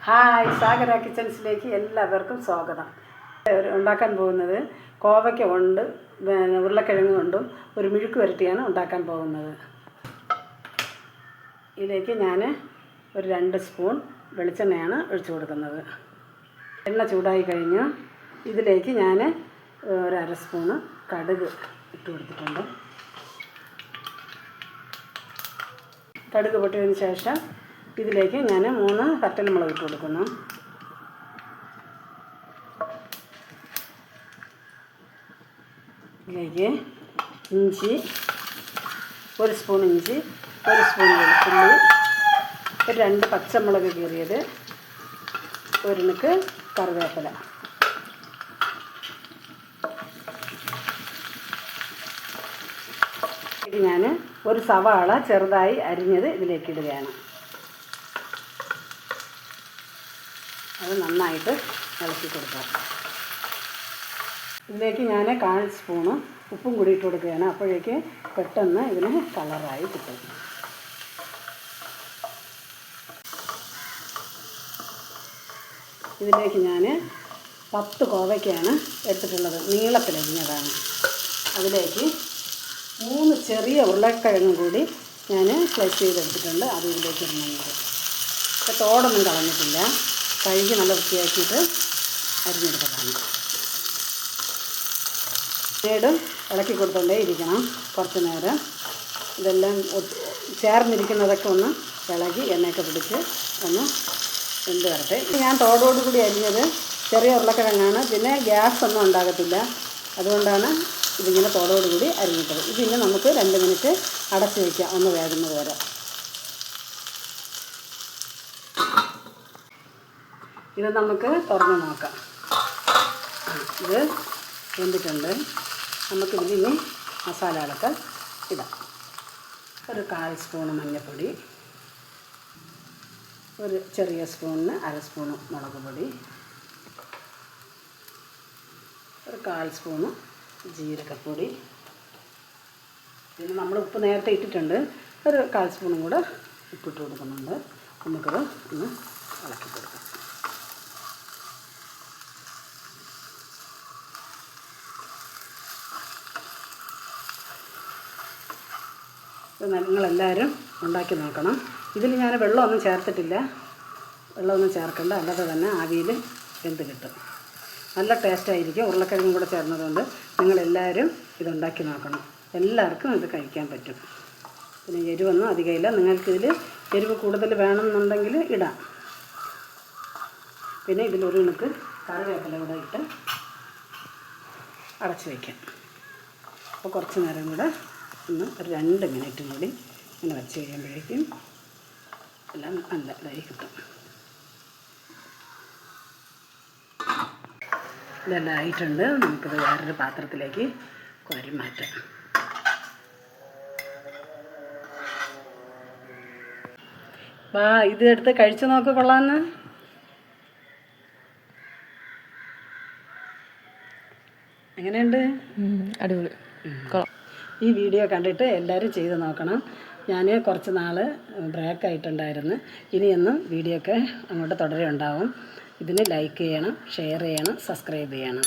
Hi, സാഗര കിച്ചൻസിലേക്ക് എല്ലാവർക്കും സ്വാഗതം. ഉണ്ടാക്കാൻ പോകുന്നത് കോവയ്ക്ക കൊണ്ട് ഉരുളക്കിഴങ്ങ് കൊണ്ടും ഒരു മെഴുക്ക് വരട്ടിയാണ് ഉണ്ടാക്കാൻ പോകുന്നത്. ഇതിലേക്ക് ഞാൻ ഒരു 2 സ്പൂൺ വെളിച്ചെണ്ണയാണ് ഒഴിച്ചു കൊടുക്കുന്നത്. എണ്ണ ചൂടായി കഴിഞ്ഞു. ഇതിലേക്ക് ഞാൻ ഒരു 1/2 സ്പൂണ് കടുക് ഇട്ട് കൊടുത്തിട്ടുണ്ട്. കടുക് പൊട്ടിയതിന് ശേഷം ഇതിലേക്ക് ഞാൻ 3 വറ്റൽമുളക് ഇട്ട് കൊടുക്കുന്നു. ഇതിലേക്ക് ഇഞ്ചി, 1 സ്പൂൺ ഇഞ്ചി, 1 സ്പൂൺ വെളുത്തുള്ളി, 2 പച്ചമുളക് കീറിയത്, 1 നുക്ക് കറിവേപ്പില. ഇത് ഞാൻ ഒരു സവാള ചെറുതായി അരിഞ്ഞത് ഇതിലേക്ക് ഇടുകയാണ്. അത് നന്നായിട്ട് ഇളക്കി കൊടുക്കാം. ഇതിലേക്ക് ഞാൻ 1/4 സ്പൂണ് ഉപ്പും കൂടി ഇട്ട് കൊടുക്കുകയാണ്. അപ്പോഴേക്ക് പെട്ടെന്ന് ഇതിന് കളറായി കിട്ടും. ഇതിലേക്ക് ഞാൻ 10 കോവയ്ക്കാണ് എടുത്തിട്ടുള്ളത്, നീളത്തിലരിഞ്ഞതാണ്. അതിലേക്ക് 3 ചെറിയ ഉരുളക്കിഴങ്ങും കൂടി ഞാൻ സ്ലൈസ് ചെയ്തെടുത്തിട്ടുണ്ട്. അത് ഇതിലേക്ക് ഇടുന്നുണ്ട്. ഇപ്പോൾ തോടൊന്നും കളഞ്ഞിട്ടില്ല, കഴുകി നല്ല വൃത്തിയാക്കിയിട്ട് അരിഞ്ഞെടുത്തതാണ്. പിന്നീടും ഇളക്കി കൊടുത്തോണ്ടേ ഇരിക്കണം കുറച്ച് നേരം. ഇതെല്ലാം ചേർന്നിരിക്കുന്നതൊക്കെ ഒന്ന് ഇളകി എണ്ണയൊക്കെ പിടിച്ച് ഒന്ന് വെന്ത് വരട്ടെ. ഞാൻ തോടോടുകൂടി അരിഞ്ഞത് ചെറിയ ഉരുളക്കിഴങ്ങാണ്. പിന്നെ ഗ്യാസ് ഒന്നും ഉണ്ടാകത്തില്ല, അതുകൊണ്ടാണ് ഇതിങ്ങനെ തോടോടുകൂടി അരിഞ്ഞിട്ടത്. ഇതിന് നമുക്ക് 2 മിനിറ്റ് അടച്ച് വയ്ക്കാം, ഒന്ന് വേകുന്നത് വരെ. ഇത് നമുക്ക് തുറന്ന് നോക്കാം. ഇത് വെന്തിട്ടുണ്ട്. നമുക്കിതിൽ ഇനി മസാലകളൊക്കെ ഇടാം. ഒരു 1/4 സ്പൂണ് മഞ്ഞൾപ്പൊടി, ഒരു ചെറിയ സ്പൂണിന് 1/2 സ്പൂണ് മുളക് പൊടി, ഒരു 1/4 സ്പൂണ് ജീരകപ്പൊടി. പിന്നെ നമ്മൾ ഉപ്പ് നേരത്തെ ഇട്ടിട്ടുണ്ട്. ഒരു 1/4 സ്പൂണും കൂടെ ഉപ്പിട്ട് കൊടുക്കുന്നുണ്ട്. നമുക്കത് ഒന്ന് ഇളക്കി കൊടുക്കാം. നിങ്ങളെല്ലാവരും ഉണ്ടാക്കി നോക്കണം. ഇതിൽ ഞാൻ വെള്ളമൊന്നും ചേർത്തിട്ടില്ല, വെള്ളമൊന്നും ചേർക്കണ്ട, അല്ലാതെ തന്നെ ആവിയിൽ വെന്ത് കിട്ടും. നല്ല ടേസ്റ്റായിരിക്കും. ഉരുളക്കിഴങ്ങും കൂടെ ചേർന്നതുകൊണ്ട് നിങ്ങളെല്ലാവരും ഇതുണ്ടാക്കി നോക്കണം. എല്ലാവർക്കും ഇത് കഴിക്കാൻ പറ്റും. പിന്നെ എരിവൊന്നും അധികമില്ല. നിങ്ങൾക്കിതിൽ എരിവ് കൂടുതൽ വേണമെന്നുണ്ടെങ്കിൽ ഇടാം. പിന്നെ ഇതിലൊരു നുക്ക് കറിവേപ്പില കൂടെ ഇട്ട് അടച്ച് വയ്ക്കാം. അപ്പോൾ കുറച്ച് നേരം കൂടെ ഒന്ന് ഒരു 2 മിനിറ്റും കൂടി ഇങ്ങനെ വെച്ച് കഴിയുമ്പോഴേക്കും എല്ലാം നല്ല ഇതായി കിട്ടും. ഇതെല്ലാം ആയിട്ടുണ്ട്. നമുക്കിത് വേറൊരു പാത്രത്തിലേക്ക് കോരി മാറ്റാം. വാ, ഇത് എടുത്ത് കഴിച്ചു നോക്ക്, കൊള്ളാമെന്ന്. എങ്ങനെയുണ്ട്? അടിപൊളി. ഈ വീഡിയോ കണ്ടിട്ട് എല്ലാവരും ചെയ്ത് നോക്കണം. ഞാൻ കുറച്ച് നാൾ ബ്രേക്കായിട്ടുണ്ടായിരുന്നു. ഇനിയൊന്നും വീഡിയോ ഒക്കെ അങ്ങോട്ട് തുടരെ ഉണ്ടാവും. ഇതിന് ലൈക്ക് ചെയ്യണം, ഷെയർ ചെയ്യണം, സബ്സ്ക്രൈബ് ചെയ്യണം.